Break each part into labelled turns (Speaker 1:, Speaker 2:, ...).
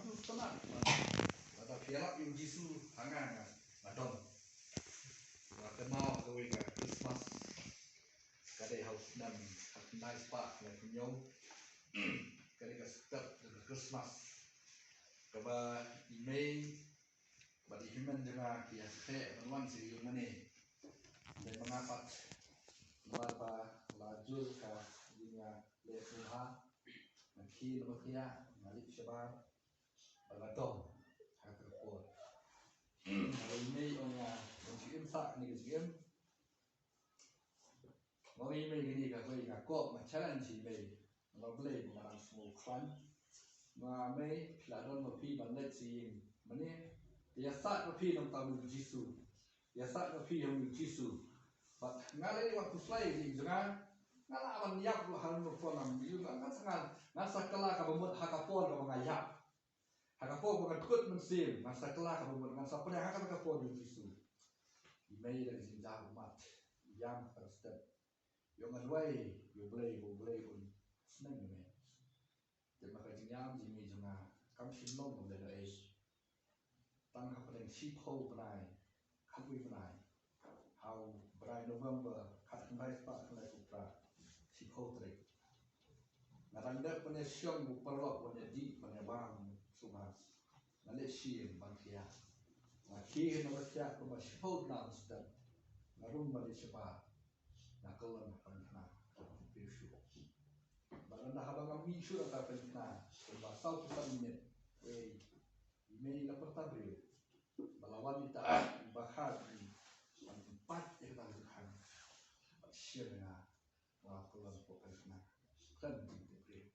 Speaker 1: terus tenang. Mata piala yang jisu hangan adon. Mata mau gawe ka Christmas. Kadai house nan nice park na punyong. Kadai ka start Christmas. Kaba email bagi human juga kia khe banwan si yung mani. Dan mengapat larba lajur ka dunia lesuha nakhi lamakia nalik shabar bagatong hakapor. Kalau email onya mungkin sak ni game. Mau email ini ka koi ka kop ma challenge email. Mau play bukan semua klan. Ma mai pladon ma pi banlet si mani dia sat ma pi nam tamu Jisu. Dia sat ma pi yang Jisu. But ngalai waktu fly di jangan ngalaman yak lu hal nu fonam biu ngan sangat ngasa kala ka bumut hakapor ka mangayap. Hakapor bukan kut mensim ngasa kala ka bumut ngasa pada hakapor di Jisu. Imei dari sinjah umat yang terstep. Yang ngadwai yo boleh pun seneng ni. Jadi maka jingyam jimi junga kam shin long boleh dah tang ka pada sipo benai kami benai. How by November kat nice part like upra sipo trek. Naranda punya siang buperok punya di punya bang sumas. Nale siang pynkhiah. Nakhi na masya ko sipo na stan. Narum bali siapa. Nakalan pynkhiah. Bisu. Baranda habang misu ata pynkhiah. Basau tu minit. Email na pertabri. Balawan kita bahag empat yang tak berhan, siapa melakukan pokoknya kan begitu.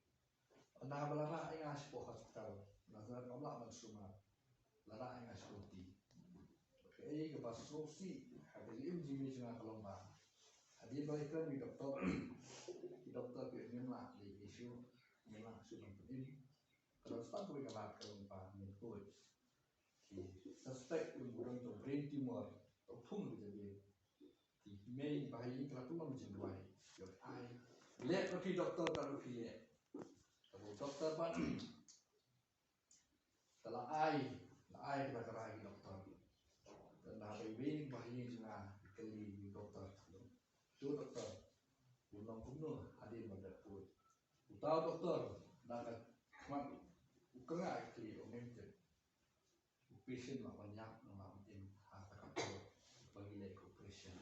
Speaker 1: Anda belara yang asal hospital, nazar Allah mansumah, belara yang asal di. Okay, kepas sosi, hadir jimi jangan kelomba. Hadir mereka di doktor kenyang di isu memang sudah penting. Kalau start dengan lat kelomba, menkut. Suspect untuk brain tumor. Pun jadi di main bayi kalau tu macam dua yang ai lihat pergi doktor kalau pergi kalau doktor pun setelah ai kita kerai doktor dan dah bayi juga kali doktor tu doktor pulang kuno hadir pada pun tahu doktor dah kemat ukengai kali orang patient lah banyak orang in harta kapal bagi lek operation.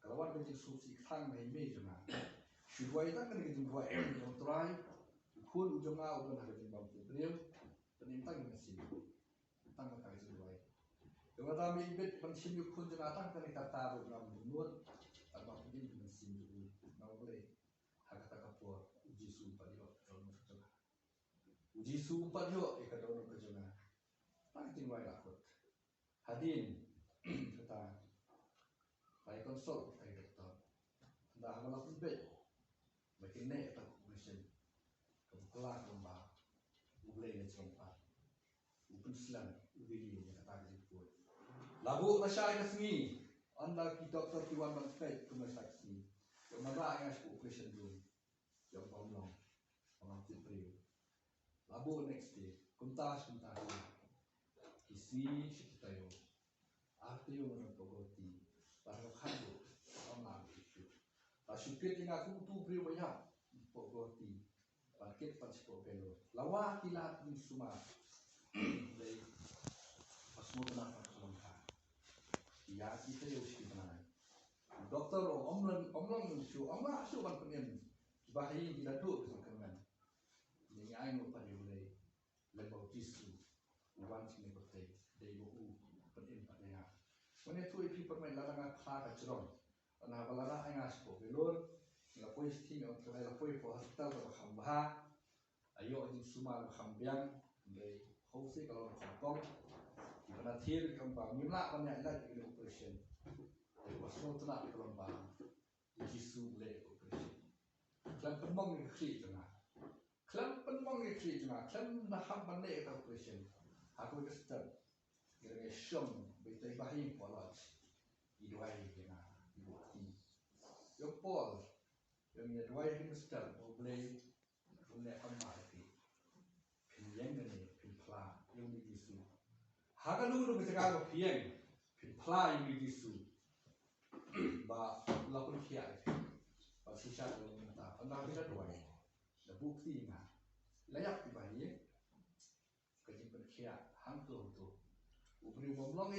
Speaker 1: Kalau orang macam susi tang mai me jema. Syuai tak kena kita buat U Trai. Kul ujung ujung nak kita buat beliau penintang mesin. Tang tak kita buat. Kalau kita ambil bed mesin yuk kul jema tang kena kita taruh dalam mulut atau mungkin mesin itu. Nak boleh harta kapal uji sumpah dia kalau nak kerja. Uji sumpah dia ikat orang kerja. Tak kita buat takut. Hadin kita baik konsol baik doktor. Dah malah pun bed, makin naik tak mesin. Kebetulan lomba, boleh ni sempat. Upun selang, ubili yang kata kita buat. Labu masyarakat sini, anda kita doktor kiwan bangkai ke masyarakat sini. Yang mana yang aku operation dulu, yang tolong, orang tipri. Labu next day, kuntas. Isi kita yo. Arti yo mana pogoti, baru kado, orang itu. Tasukit yang aku tu beri banyak pogoti, paket passport belor. Lawa kilat ni semua, dari passport nak kelengkap. Ya kita yo sekitar. Doktor omlang musuh, omlang asuh kan pengen bahayi tidak duduk sangkangan. Ini ainu pada mulai lebau jisu. Uang sini bertay, dari buku penting pada. Mana tu ipi permain ladang apa kacrong. Karena balara angas po belur, lapoi sting atau lapoi po hospital berkham bah. Ayo di semua berkhambiang dari house kalau berkhampong. Di mana tiada kembang, mimla banyak lagi di operation. Dari wasno tu nak kembang, di jisu boleh operation. Kelam penmong ni kiri tengah. Kelam penmong ni kiri tengah. Kelam naham pandai kita operation. Aku kesat, kira syom, betul bahi polat, iduai kena bukti. Yang Paul, yang iduai kita kesat, boleh amal lagi. Yang ni, pla Jisu. Hagalu lu kita kau pieng, pla yang Jisu. Ba lapun kia, ba susah tu minta, anda kita doa. Dah bukti na, layak di bayi, kerja berkia, hantu tu. Uberi bomlong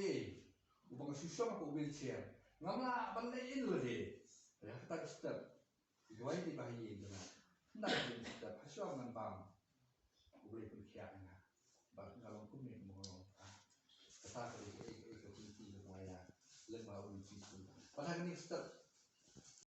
Speaker 1: ubang susah aku wheelchair. Ngamla balai ini leh. Ya kita step. Dua di bayi itu na. Nak jadi step. Hasil dengan bang. Uberi berkia na. Ba kalau pun ni mengolong. Kata kerja itu kunci semua ya. Lemah uji tu. Pada ni step.